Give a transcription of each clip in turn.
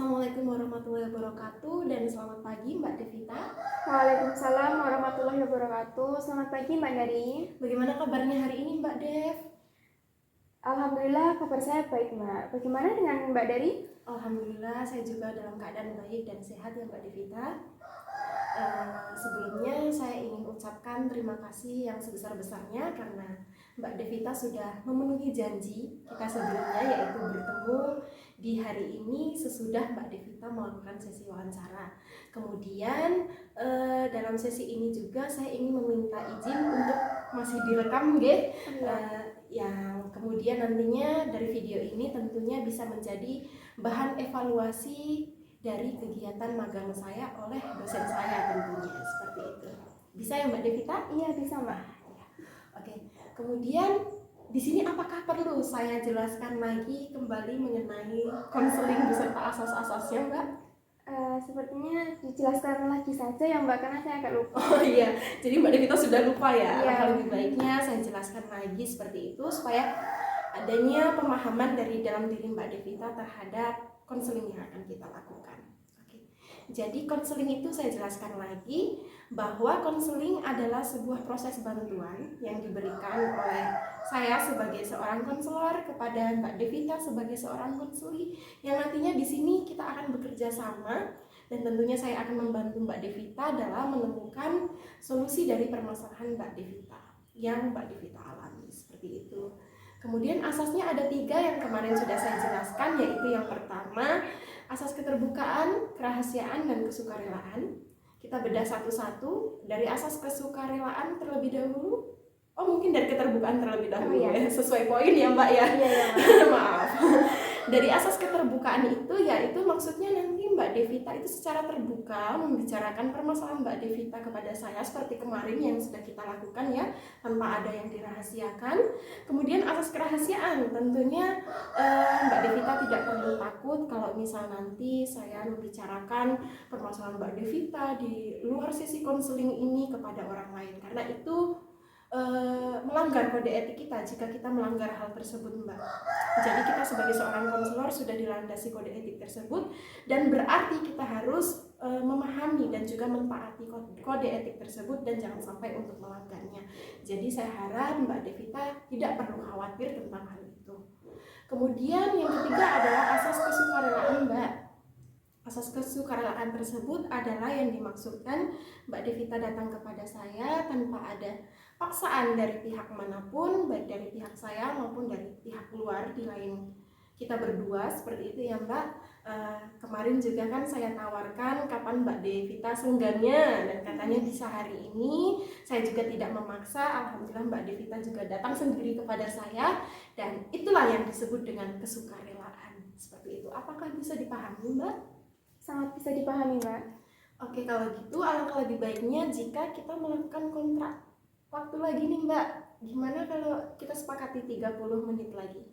Assalamualaikum warahmatullahi wabarakatuh dan selamat pagi Mbak Devita. Waalaikumsalam warahmatullahi wabarakatuh. Selamat pagi Mbak Dari. Bagaimana kabarnya hari ini Mbak Dev? Alhamdulillah kabar saya baik Mbak. Bagaimana dengan Mbak Dari? Alhamdulillah saya juga dalam keadaan baik dan sehat ya Mbak Devita. Sebelumnya saya ingin ucapkan terima kasih yang sebesar-besarnya karena Mbak Devita sudah memenuhi janji kita sebelumnya, yaitu bertemu di hari ini sesudah Mbak Devita melakukan sesi wawancara. Kemudian dalam sesi ini juga saya ingin meminta izin untuk masih direkam yang kemudian nantinya dari video ini tentunya bisa menjadi bahan evaluasi dari kegiatan magang saya oleh dosen saya tentunya, seperti itu. Bisa ya Mbak Devita? Iya bisa Mbak. Oke. Kemudian di sini apakah perlu saya jelaskan lagi kembali mengenai konseling beserta asas-asasnya Mbak? Sepertinya dijelaskan lagi saja ya Mbak, karena saya agak lupa. Oh iya, jadi Mbak Devita sudah lupa ya. Iya. Lebih baiknya saya jelaskan lagi seperti itu supaya adanya pemahaman dari dalam diri Mbak Devita terhadap konseling yang akan kita lakukan. Oke. Jadi konseling itu saya jelaskan lagi bahwa konseling adalah sebuah proses bantuan yang diberikan oleh saya sebagai seorang konselor kepada Mbak Devita sebagai seorang konseli, yang nantinya di sini kita akan bekerja sama dan tentunya saya akan membantu Mbak Devita dalam menemukan solusi dari permasalahan Mbak Devita yang Mbak Devita alami, seperti itu. Kemudian asasnya ada 3 yang kemarin sudah saya jelaskan, yaitu yang pertama asas keterbukaan, kerahasiaan, dan kesukarelaan. Kita bedah satu-satu. Dari asas kesukarelaan terlebih dahulu. Oh, mungkin dari keterbukaan terlebih dahulu ya, sesuai poin ya Mbak ya. Iya Mbak. Maaf. Dari asas keterbukaan itu yaitu maksudnya nanti Mbak Devita itu secara terbuka membicarakan permasalahan Mbak Devita kepada saya seperti kemarin yang sudah kita lakukan ya, tanpa ada yang dirahasiakan. Kemudian asas kerahasiaan, tentunya Mbak Devita tidak perlu takut kalau misal nanti saya membicarakan permasalahan Mbak Devita di luar sesi konseling ini kepada orang lain, karena itu melanggar kode etik kita jika kita melanggar hal tersebut Mbak. Jadi kita sebagai seorang konselor sudah dilandasi kode etik tersebut, dan berarti kita harus memahami dan juga mentaati kode etik tersebut dan jangan sampai untuk melanggarnya. Jadi saya harap Mbak Devita tidak perlu khawatir tentang hal itu. Kemudian yang ketiga adalah asas kesukarelaan Mbak. Asas kesukarelaan tersebut adalah yang dimaksudkan Mbak Devita datang kepada saya tanpa ada paksaan dari pihak manapun, baik dari pihak saya maupun dari pihak luar di lain kita berdua, seperti itu ya Mbak. Kemarin juga kan saya tawarkan kapan Mbak Devita senggangnya, dan katanya bisa hari ini. Saya juga tidak memaksa, alhamdulillah Mbak Devita juga datang sendiri kepada saya, dan itulah yang disebut dengan kesukarelaan, seperti itu. Apakah bisa dipahami Mbak? Sangat bisa dipahami Mbak. Oke, kalau gitu alangkah lebih baiknya jika kita melakukan kontrak waktu lagi nih Mbak. Gimana kalau kita sepakati 30 menit lagi?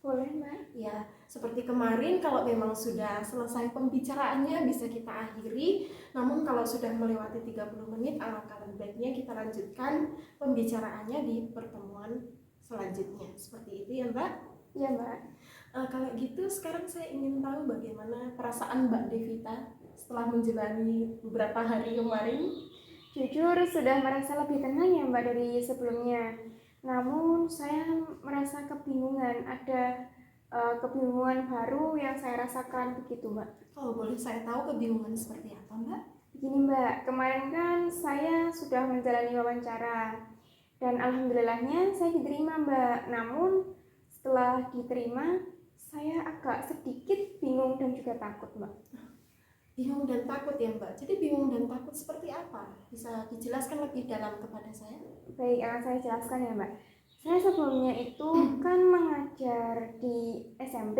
Boleh Mbak. Ya, seperti kemarin kalau memang sudah selesai pembicaraannya bisa kita akhiri. Namun kalau sudah melewati 30 menit alangkah lebih baiknya kita lanjutkan pembicaraannya di pertemuan selanjutnya. Seperti itu ya Mbak? Iya Mbak. Kalau gitu sekarang saya ingin tahu bagaimana perasaan Mbak Devita setelah menjalani beberapa hari kemarin. Jujur sudah merasa lebih tenang ya Mbak dari sebelumnya. Namun saya merasa kebingungan, ada kebingungan baru yang saya rasakan begitu Mbak. Kalau boleh saya tahu kebingungan seperti apa Mbak? Begini Mbak, kemarin kan saya sudah menjalani wawancara dan alhamdulillahnya saya diterima Mbak. Namun setelah diterima saya agak sedikit bingung dan juga takut Mbak. Bingung dan takut ya Mbak. Jadi bingung dan takut seperti apa? Bisa dijelaskan lebih dalam kepada saya? Baik, akan saya jelaskan ya Mbak. Saya sebelumnya itu kan mengajar di SMP,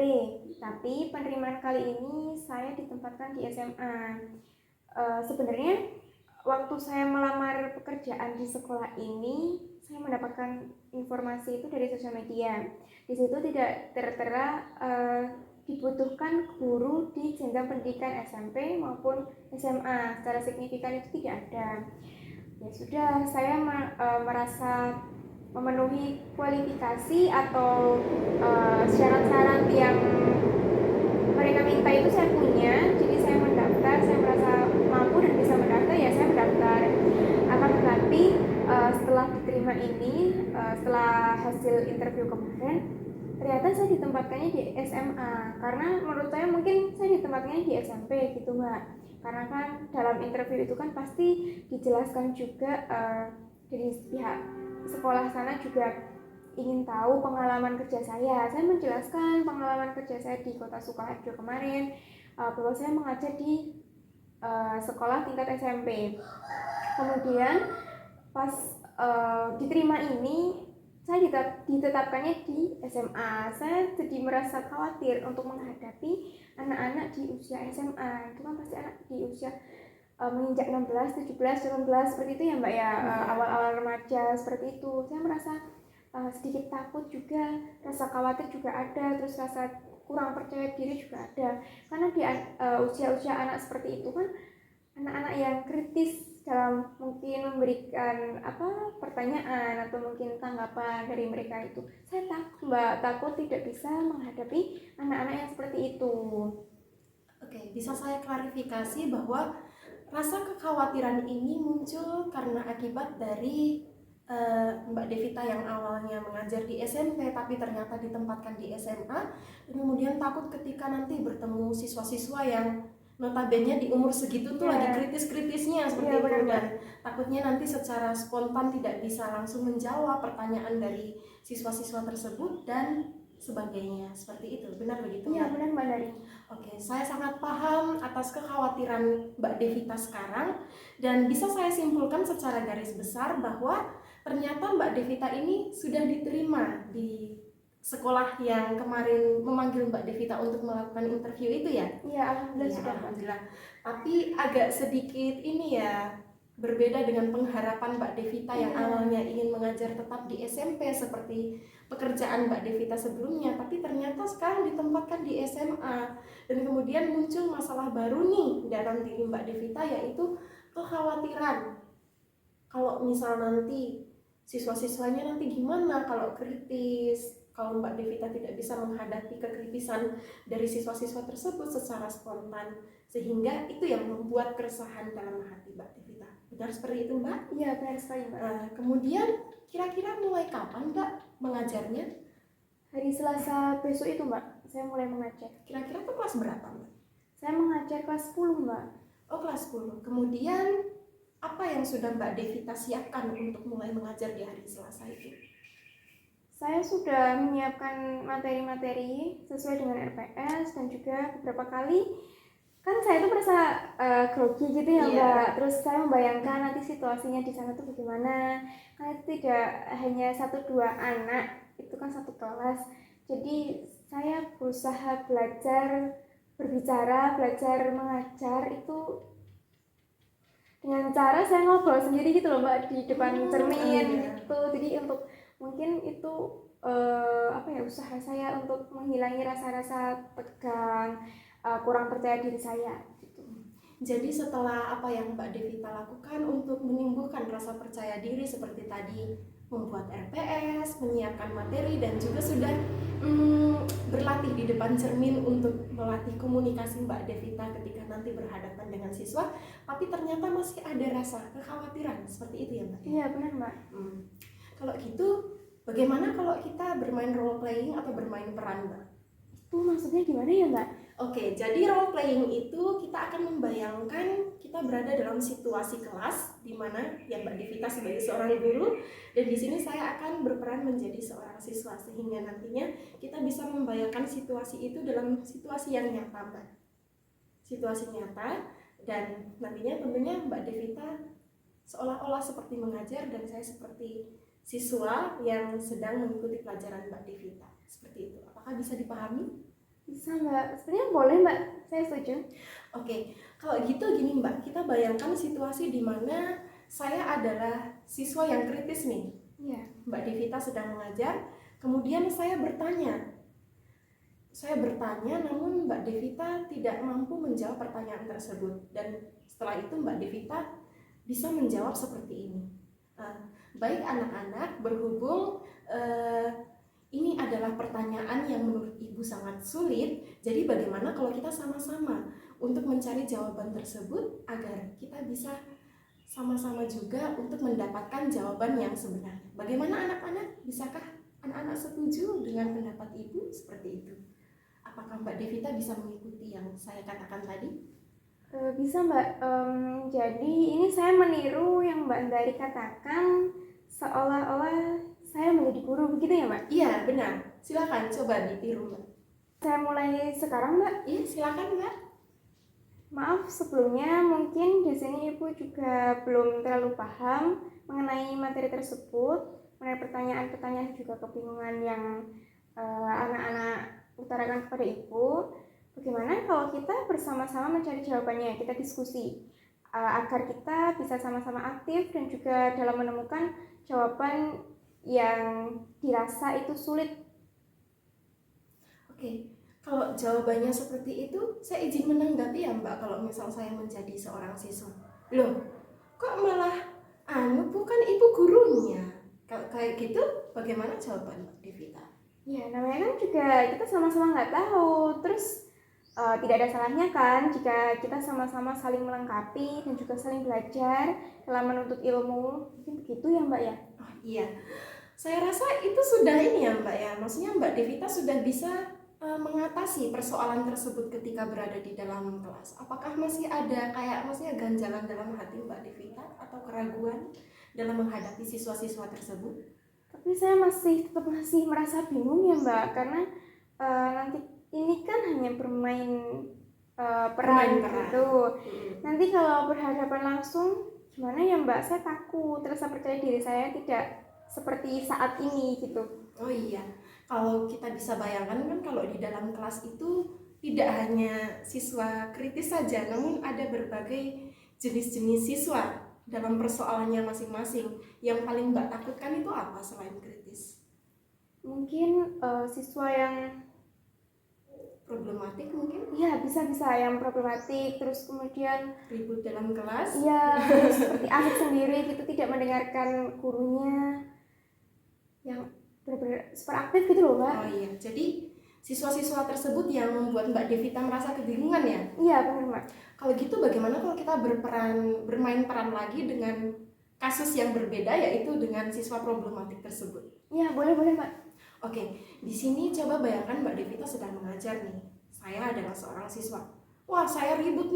tapi penerimaan kali ini saya ditempatkan di SMA. Sebenarnya waktu saya melamar pekerjaan di sekolah ini, saya mendapatkan informasi itu dari sosial media. Di situ tidak tertera dibutuhkan guru di jenjang pendidikan SMP maupun SMA. Secara signifikan itu tidak ada. Ya sudah, saya merasa memenuhi kualifikasi atau syarat-syarat yang mereka minta itu saya punya. ini setelah hasil interview kemarin, ternyata saya ditempatkannya di SMA. Karena menurut saya mungkin saya ditempatkannya di SMP gitu Mbak. Karena kan dalam interview itu kan pasti dijelaskan juga dari pihak sekolah sana juga ingin tahu pengalaman kerja saya. Saya menjelaskan pengalaman kerja saya di Kota Sukoharjo kemarin, bahwa saya mengajar di sekolah tingkat SMP. Kemudian pas diterima ini, saya ditetapkannya di SMA. Saya jadi merasa khawatir untuk menghadapi anak-anak di usia SMA. Itu kan pasti anak di usia menginjak 16, 17, 18 seperti itu ya Mbak ya, awal-awal remaja seperti itu. Saya merasa sedikit takut juga, rasa khawatir juga ada, terus rasa kurang percaya diri juga ada. Karena di usia-usia anak seperti itu kan anak-anak yang kritis dalam mungkin memberikan pertanyaan atau mungkin tanggapan dari mereka itu. Saya takut Mbak, takut tidak bisa menghadapi anak-anak yang seperti itu. Oke, bisa saya klarifikasi bahwa rasa kekhawatiran ini muncul karena akibat dari Mbak Devita yang awalnya mengajar di SMP tapi ternyata ditempatkan di SMA, dan kemudian takut ketika nanti bertemu siswa-siswa yang notabene di umur segitu tuh lagi kritis-kritisnya seperti itu, dan takutnya nanti secara spontan tidak bisa langsung menjawab pertanyaan dari siswa-siswa tersebut dan sebagainya, seperti itu. Benar begitu? Iya, benar Mbak Dari. Oke, saya sangat paham atas kekhawatiran Mbak Devita sekarang, dan bisa saya simpulkan secara garis besar bahwa ternyata Mbak Devita ini sudah diterima di sekolah yang kemarin memanggil Mbak Devita untuk melakukan interview itu ya? Iya, alhamdulillah Ya, sudah. alhamdulillah. Tapi agak sedikit ini ya, berbeda dengan pengharapan Mbak Devita yang awalnya ingin mengajar tetap di SMP seperti pekerjaan Mbak Devita sebelumnya, tapi ternyata sekarang ditempatkan di SMA, dan kemudian muncul masalah baru nih dalam diri Mbak Devita, yaitu kekhawatiran kalau misal nanti siswa-siswanya nanti gimana kalau kritis, kalau Mbak Devita tidak bisa menghadapi kekritisan dari siswa-siswa tersebut secara spontan, sehingga itu yang membuat keresahan dalam hati Mbak Devita. Benar seperti itu Mbak? Iya, benar sekali Mbak. Kemudian kira-kira mulai kapan Mbak mengajarnya? Hari Selasa besok itu Mbak, saya mulai mengajar. Kira-kira tuh kelas berapa Mbak? Saya mengajar kelas 10 Mbak. Oh, kelas 10. Kemudian apa yang sudah Mbak Devita siapkan untuk mulai mengajar di hari Selasa itu? Saya sudah menyiapkan materi-materi sesuai dengan RPS, dan juga beberapa kali kan saya tuh merasa grogi gitu ya Mbak. Terus saya membayangkan nanti situasinya di sana tuh bagaimana. Karena itu tidak hanya 1-2 anak, itu kan satu kelas. Jadi saya berusaha belajar berbicara, belajar mengajar itu dengan cara saya ngobrol sendiri gitu loh Mbak, di depan cermin gitu. Jadi untuk mungkin itu usaha saya untuk menghilangi rasa-rasa tegang, kurang percaya diri saya gitu. Jadi setelah apa yang Mbak Devita lakukan untuk menumbuhkan rasa percaya diri seperti tadi membuat RPS, menyiapkan materi, dan juga sudah berlatih di depan cermin untuk melatih komunikasi Mbak Devita ketika nanti berhadapan dengan siswa, tapi ternyata masih ada rasa kekhawatiran seperti itu ya Mbak? Iya benar Mbak. Kalau gitu bagaimana kalau kita bermain role playing atau bermain peran Mbak? Itu maksudnya gimana ya Mbak? Oke, jadi role playing itu kita akan membayangkan kita berada dalam situasi kelas di mana ya Mbak Devita sebagai seorang guru, dan di sini saya akan berperan menjadi seorang siswa, sehingga nantinya kita bisa membayangkan situasi itu dalam situasi yang nyata Mbak. Situasi nyata, dan nantinya tentunya Mbak Devita seolah-olah seperti mengajar dan saya seperti siswa yang sedang mengikuti pelajaran Mbak Devita. Seperti itu. Apakah bisa dipahami? Bisa Mbak, sebenarnya boleh Mbak, saya setuju. Oke, kalau gitu gini Mbak, kita bayangkan situasi di mana saya adalah siswa yang kritis nih. Iya. Mbak Devita sedang mengajar, kemudian saya bertanya namun Mbak Devita tidak mampu menjawab pertanyaan tersebut, dan setelah itu Mbak Devita bisa menjawab seperti ini. Baik anak-anak, berhubung ini adalah pertanyaan yang menurut Ibu sangat sulit, jadi bagaimana kalau kita sama-sama untuk mencari jawaban tersebut agar kita bisa sama-sama juga untuk mendapatkan jawaban yang sebenarnya. Bagaimana anak-anak? Bisakah anak-anak setuju dengan pendapat ibu seperti itu? Apakah Mbak Devita bisa mengikuti yang saya katakan tadi? Bisa Mbak. Jadi ini saya meniru yang Mbak Dari katakan, seolah-olah saya menjadi guru, begitu ya Mbak? Iya, benar. Silakan coba ditiru Mbak. Saya mulai sekarang Mbak. Iya, silakan Mbak. Maaf sebelumnya, mungkin di sini Ibu juga belum terlalu paham mengenai materi tersebut, mengenai pertanyaan-pertanyaan juga kebingungan yang anak-anak utarakan kepada Ibu. Bagaimana kalau kita bersama-sama mencari jawabannya, kita diskusi agar kita bisa sama-sama aktif dan juga dalam menemukan jawaban yang dirasa itu sulit. Oke. Kalau jawabannya seperti itu, saya izin menanggapi ya Mbak, kalau misal saya menjadi seorang siswa. Loh, kok malah bukan ibu gurunya? Kalau kayak gitu, bagaimana jawaban Mbak Devita? Ya, namanya kan juga kita sama-sama nggak tahu. Terus tidak ada salahnya kan jika kita sama-sama saling melengkapi dan juga saling belajar dalam menuntut ilmu. Mungkin begitu ya Mbak ya? Oh iya, saya rasa itu sudah ini ya Mbak ya. Maksudnya Mbak Devita sudah bisa mengatasi persoalan tersebut ketika berada di dalam kelas. Apakah masih ada kayak maksudnya ganjalan dalam hati Mbak Devita atau keraguan dalam menghadapi siswa-siswa tersebut? Tapi saya tetap masih merasa bingung ya Mbak, karena nanti ini kan hanya bermain peran gitu. Nanti kalau berhadapan langsung gimana ya Mbak? Saya takut, rasa percaya diri saya tidak seperti saat ini gitu. Oh iya, kalau kita bisa bayangkan kan kalau di dalam kelas itu tidak hanya siswa kritis saja, namun ada berbagai jenis-jenis siswa dalam persoalannya masing-masing. Yang paling Mbak takutkan itu apa selain kritis? Mungkin siswa yang Problematik mungkin? Iya, bisa yang problematik, terus kemudian Ribut dalam kelas? iya, terus seperti asik sendiri gitu, tidak mendengarkan gurunya, yang benar-benar super aktif gitu loh Mbak. Oh iya, jadi siswa-siswa tersebut yang membuat Mbak Devita merasa kebingungan ya? Iya benar Mbak. Kalau gitu bagaimana kalau kita bermain peran lagi dengan kasus yang berbeda, yaitu dengan siswa problematik tersebut? Iya boleh Mbak. Oke, di sini coba bayangkan Mbak Devita sedang mengajar nih. Saya adalah seorang siswa. Wah, saya ribut,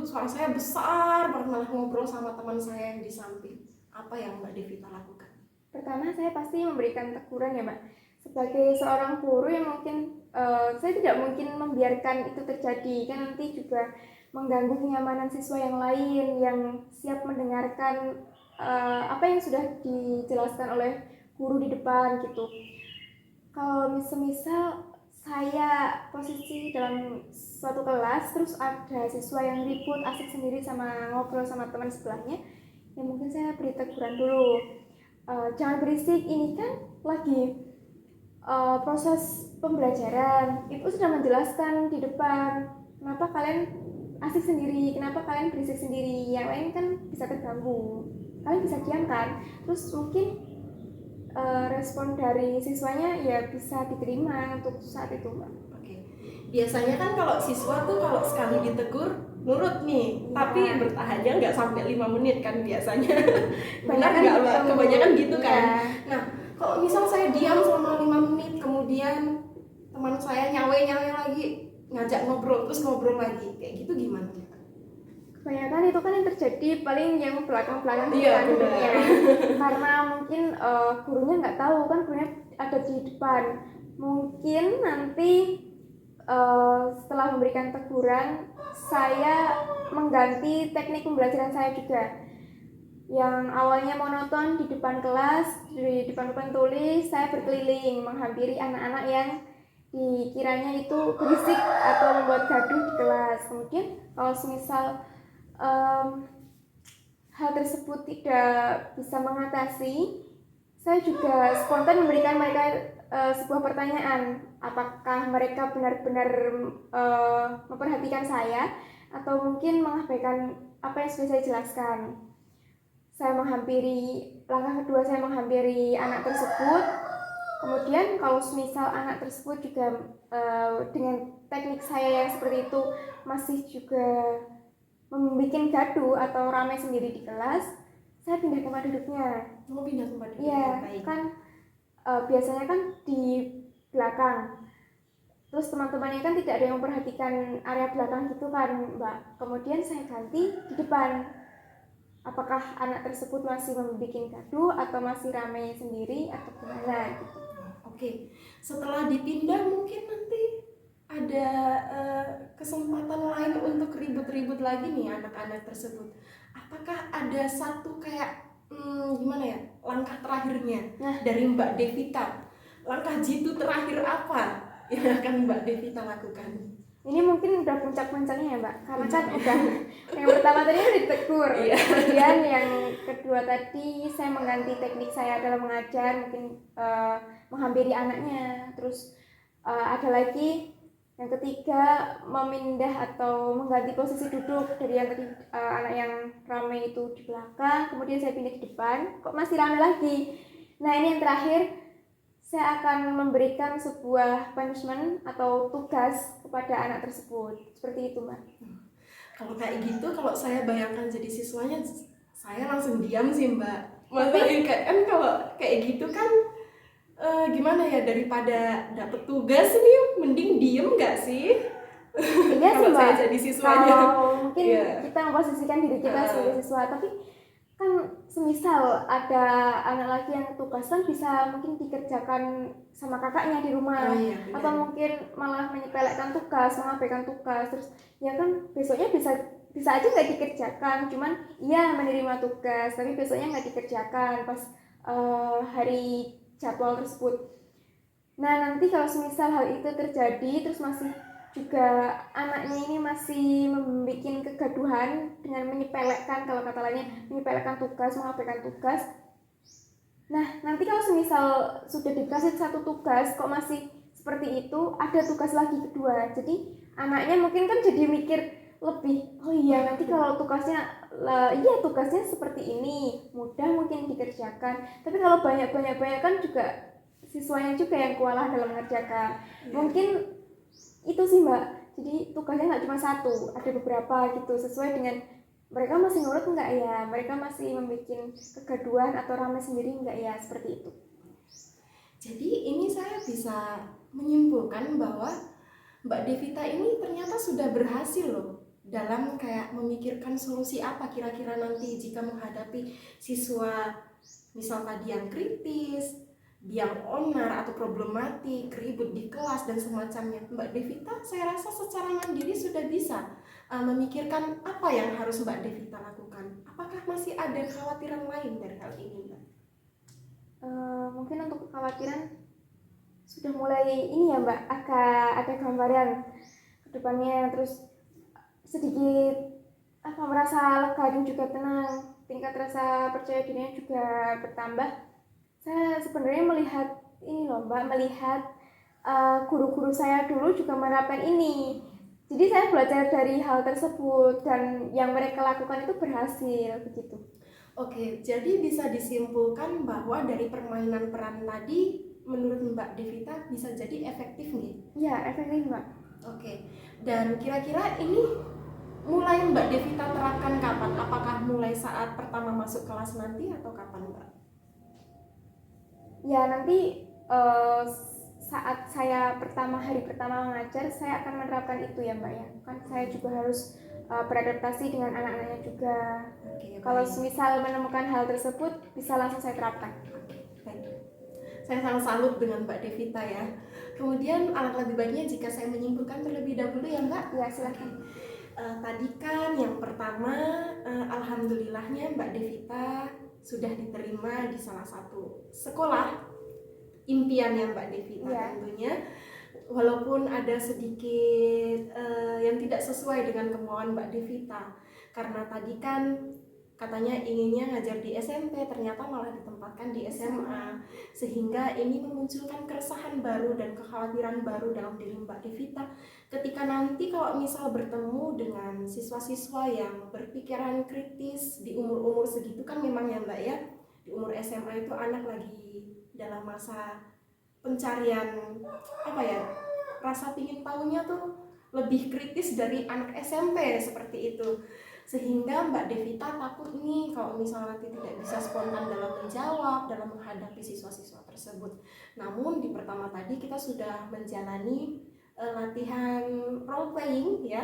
suara saya besar banget, malah ngobrol sama teman saya yang di samping. Apa yang Mbak Devita lakukan? Pertama saya pasti memberikan teguran ya Mbak. Sebagai seorang guru yang mungkin saya tidak mungkin membiarkan itu terjadi, kan nanti juga mengganggu kenyamanan siswa yang lain yang siap mendengarkan apa yang sudah dijelaskan oleh guru di depan gitu. Kalau misal saya posisi dalam suatu kelas, terus ada siswa yang ribut asik sendiri sama ngobrol sama teman sebelahnya, ya mungkin saya beri teguran dulu. Jangan berisik, ini kan lagi proses pembelajaran. Ibu sudah menjelaskan di depan, kenapa kalian asik sendiri, kenapa kalian berisik sendiri, yang lain kan bisa terganggu. Kalian bisa diam kan? Terus mungkin respon dari siswanya ya bisa diterima untuk saat itu Mbak. Oke. Biasanya kan kalau siswa tuh kalau sekali ditegur nurut nih, tapi bertahannya nggak sampai 5 menit kan biasanya. Benar nggak Mbak? Gitu. Kebanyakan gitu kan. Ya. Nah, kalau misal saya diam selama 5 menit, kemudian teman saya nyawe lagi, ngajak ngobrol, terus ngobrol lagi, kayak gitu gimana? Kebanyakan itu kan yang terjadi paling yang belakang-belakang Iya, ya. Karena mungkin gurunya nggak tahu kan gurunya ada di depan. Mungkin nanti setelah memberikan teguran, saya mengganti teknik pembelajaran saya juga. Yang awalnya monoton di depan kelas, di depan tulis, saya berkeliling menghampiri anak-anak yang dikiranya itu berisik atau membuat gaduh di kelas. Kemudian kalau semisal hal tersebut tidak bisa mengatasi, saya juga spontan memberikan mereka sebuah pertanyaan, apakah mereka benar-benar memperhatikan saya atau mungkin mengabaikan apa yang sudah saya jelaskan. Langkah kedua saya menghampiri anak tersebut. Kemudian kalau misal anak tersebut juga dengan teknik saya yang seperti itu masih juga membuat gaduh atau ramai sendiri di kelas, saya pindah tempat duduknya. Mau pindah tempat duduk. Iya, Baik. kan biasanya kan di belakang. Terus teman-temannya kan tidak ada yang memperhatikan area belakang gitu kan, Mbak. Kemudian saya ganti di depan. Apakah anak tersebut masih membuat gaduh atau masih ramai sendiri atau gimana gitu. Oke, setelah dipindah mungkin nanti ada kesempatan lain untuk ribut-ribut lagi nih anak-anak tersebut. Apakah ada satu kayak gimana ya, langkah terakhirnya dari Mbak Devita? Langkah jitu terakhir apa yang akan Mbak Devita lakukan? Ini mungkin udah puncak-puncaknya ya, Mbak, karena kan udah yang pertama tadi udah ditegur, kemudian yang kedua tadi saya mengganti teknik saya dalam mengajar, mungkin menghampiri anaknya, terus ada lagi yang ketiga memindah atau mengganti posisi duduk dari yang tadi anak yang ramai itu di belakang, kemudian saya pindah di depan, kok masih ramai lagi. Nah ini yang terakhir, saya akan memberikan sebuah punishment atau tugas kepada anak tersebut. Seperti itu, Mbak. Kalau kayak gitu, kalau saya bayangkan jadi siswanya, saya langsung diam sih, Mbak. Maksudnya kan kalau kayak gitu kan gimana ya, daripada dapet tugas nih, mending diem nggak sih? Iya sih, Mbak. Saya jadi siswanya. Kalau mungkin kita memposisikan diri kita sebagai siswa, tapi kan semisal ada anak lagi yang tugasan bisa mungkin dikerjakan sama kakaknya di rumah, atau mungkin malah menyepelekan tugas, mengabaikan tugas, terus ya kan besoknya bisa aja nggak dikerjakan, cuman iya menerima tugas tapi besoknya nggak dikerjakan pas hari jadwal tersebut. Nah nanti kalau semisal hal itu terjadi terus masih juga anaknya ini masih membuat kegaduhan dengan menyepelekan, kalau kata lainnya menyepelekan tugas, mengabaikan tugas. Nah nanti kalau semisal sudah dikasih satu tugas kok masih seperti itu, ada tugas lagi kedua, jadi anaknya mungkin kan jadi mikir lebih, oh iya nanti kalau tugasnya tugasnya seperti ini, mudah mungkin dikerjakan, tapi kalau banyak kan juga siswanya juga yang kewalahan dalam mengerjakan. Mungkin itu sih, Mbak, jadi tugasnya nggak cuma satu, ada beberapa gitu, sesuai dengan mereka masih nurut nggak ya, mereka masih membuat kegaduhan atau ramai sendiri nggak ya, seperti itu. Jadi ini saya bisa menyimpulkan bahwa Mbak Devita ini ternyata sudah berhasil loh dalam kayak memikirkan solusi apa kira-kira nanti jika menghadapi siswa misal tadi yang kritis, yang onar atau problematik, ribut di kelas dan semacamnya. Mbak Devita saya rasa secara mandiri sudah bisa memikirkan apa yang harus Mbak Devita lakukan. Apakah masih ada kekhawatiran lain dari hal ini, Mbak? Mungkin untuk kekhawatiran sudah mulai ini ya, Mbak, agak ada gambaran ke depannya, terus sedikit merasa lega dan juga tenang, tingkat rasa percaya dirinya juga bertambah. Saya sebenarnya melihat ini loh, Mbak, melihat guru-guru saya dulu juga menerapkan ini. Jadi saya belajar dari hal tersebut dan yang mereka lakukan itu berhasil begitu. Oke, jadi bisa disimpulkan bahwa dari permainan peran tadi menurut Mbak Devita bisa jadi efektif nih? Iya, efektif, Mbak. Oke, dan kira-kira ini mulai Mbak Devita terapkan kapan? Apakah mulai saat pertama masuk kelas nanti atau kapan, Mbak? Ya nanti saat saya hari pertama mengajar, saya akan menerapkan itu ya, Mbak ya. Kan saya juga harus beradaptasi dengan anak-anaknya juga. Kalau misal menemukan hal tersebut bisa langsung saya terapkan. Saya sangat salut dengan Mbak Devita ya. Kemudian alangkah lebih baiknya jika saya menyimpulkan terlebih dahulu ya, Mbak. Ya, silakan. Tadi kan yang pertama alhamdulillahnya Mbak Devita sudah diterima di salah satu sekolah impiannya Mbak Devita ya. Tentunya walaupun ada sedikit yang tidak sesuai dengan kemauan Mbak Devita, karena tadi kan katanya inginnya ngajar di SMP, ternyata malah ditempatkan di SMA, sehingga ini memunculkan keresahan baru dan kekhawatiran baru dalam diri Mbak Devita ketika nanti kalau misal bertemu dengan siswa-siswa yang berpikiran kritis di umur-umur segitu kan memang ya Mbak ya, di umur SMA itu anak lagi dalam masa pencarian rasa pingin tahunya tuh lebih kritis dari anak SMP seperti itu. Sehingga Mbak Devita takut nih kalau misalnya nanti tidak bisa spontan dalam menjawab, dalam menghadapi siswa-siswa tersebut. Namun di pertama tadi kita sudah menjalani latihan role playing ya,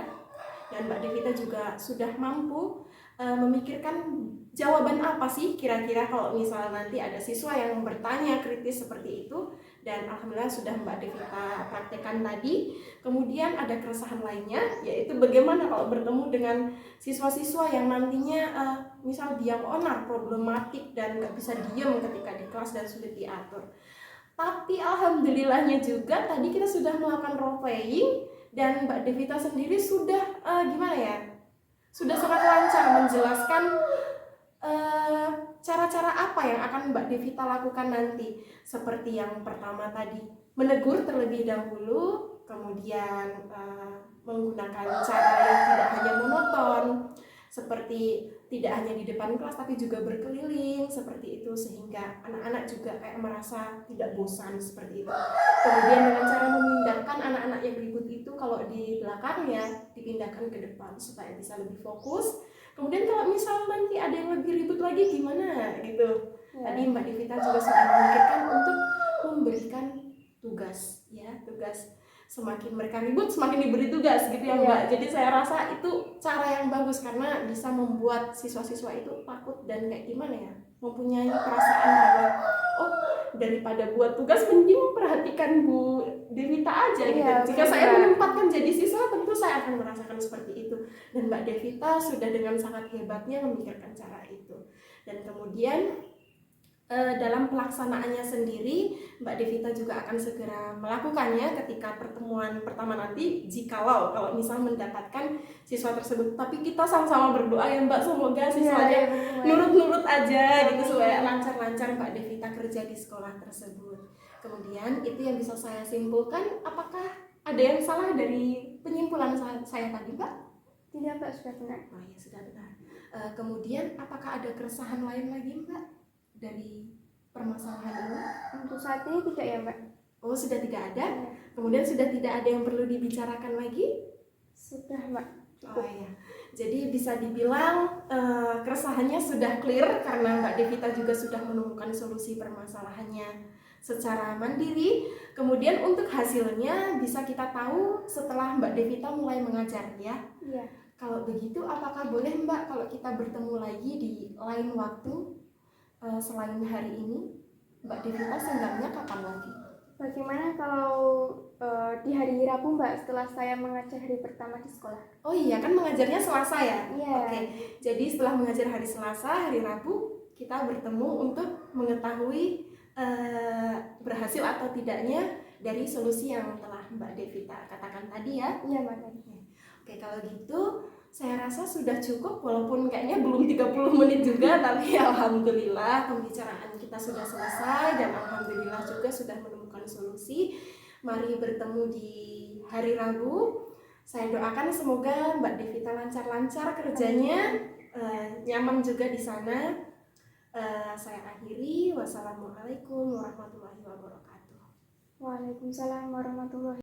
dan Mbak Devita juga sudah mampu memikirkan jawaban apa sih kira-kira kalau misalnya nanti ada siswa yang bertanya kritis seperti itu, dan alhamdulillah sudah Mbak Devita praktekkan tadi. Kemudian ada keresahan lainnya, yaitu bagaimana kalau bertemu dengan siswa-siswa yang nantinya misal diam onar, problematik dan nggak bisa diam ketika di kelas dan sulit diatur. Tapi alhamdulillahnya juga tadi kita sudah melakukan role playing dan Mbak Devita sendiri sudah gimana ya, sudah sangat lancar menjelaskan cara-cara apa yang akan Mbak Devita lakukan nanti. Seperti yang pertama tadi, menegur terlebih dahulu, kemudian menggunakan cara yang tidak hanya monoton, seperti tidak hanya di depan kelas tapi juga berkeliling seperti itu, sehingga anak-anak juga kayak merasa tidak bosan seperti itu. Kemudian dengan cara memindahkan anak-anak yang ribut itu, kalau di belakangnya dipindahkan ke depan supaya bisa lebih fokus. Kemudian kalau misal nanti ada yang lebih ribut lagi gimana gitu. Tadi Mbak Devita juga sudah memikirkan untuk memberikan tugas ya, tugas. Semakin mereka ribut semakin diberi tugas gitu ya Mbak. Jadi saya rasa itu cara yang bagus karena bisa membuat siswa-siswa itu takut dan kayak gimana ya, mempunyai perasaan bahwa oh, daripada buat tugas mending perhatikan Bu Devita aja gitu. Jika saya menempatkan jadi siswa tentu saya akan merasakan seperti itu. Dan Mbak Devita sudah dengan sangat hebatnya memikirkan cara itu. Dan kemudian dalam pelaksanaannya sendiri Mbak Devita juga akan segera melakukannya ketika pertemuan pertama nanti, jikalau kalau misal mendapatkan siswa tersebut. Tapi kita sama-sama berdoa ya Mbak, semoga siswanya nurut-nurut aja gitu supaya lancar-lancar Mbak Devita kerja di sekolah tersebut. Kemudian itu yang bisa saya simpulkan. Apakah ada yang salah dari penyimpulan saya tadi Mbak? Tidak Mbak, sudah benar. Oh ya, sudah benar. Kemudian apakah ada keresahan lain lagi Mbak dari permasalahan ini? Untuk saat ini tidak ya Mbak. Oh, sudah tidak ada? Kemudian sudah tidak ada yang perlu dibicarakan lagi? Sudah Mbak. Oh ya, jadi bisa dibilang keresahannya sudah clear karena Mbak Devita juga sudah menemukan solusi permasalahannya secara mandiri. Kemudian untuk hasilnya bisa kita tahu setelah Mbak Devita mulai mengajar ya. Iya. Kalau begitu apakah boleh Mbak kalau kita bertemu lagi di lain waktu selain hari ini? Mbak Devita senggangnya kapan lagi? Bagaimana kalau di hari Rabu Mbak, setelah saya mengajar hari pertama di sekolah? Oh iya, kan mengajarnya Selasa ya? Iya. Oke, jadi setelah mengajar hari Selasa, hari Rabu kita bertemu untuk mengetahui berhasil atau tidaknya dari solusi yang telah Mbak Devita katakan tadi ya? Iya Mbak. Oke, kalau gitu saya rasa sudah cukup, walaupun kayaknya belum 30 menit juga, tapi alhamdulillah pembicaraan kita sudah selesai dan alhamdulillah juga sudah menemukan solusi. Mari bertemu di hari Rabu. Saya doakan semoga Mbak Devita lancar-lancar kerjanya, nyaman juga di sana. Saya akhiri. Wassalamualaikum warahmatullahi wabarakatuh. Waalaikumsalam warahmatullahi wabarakatuh.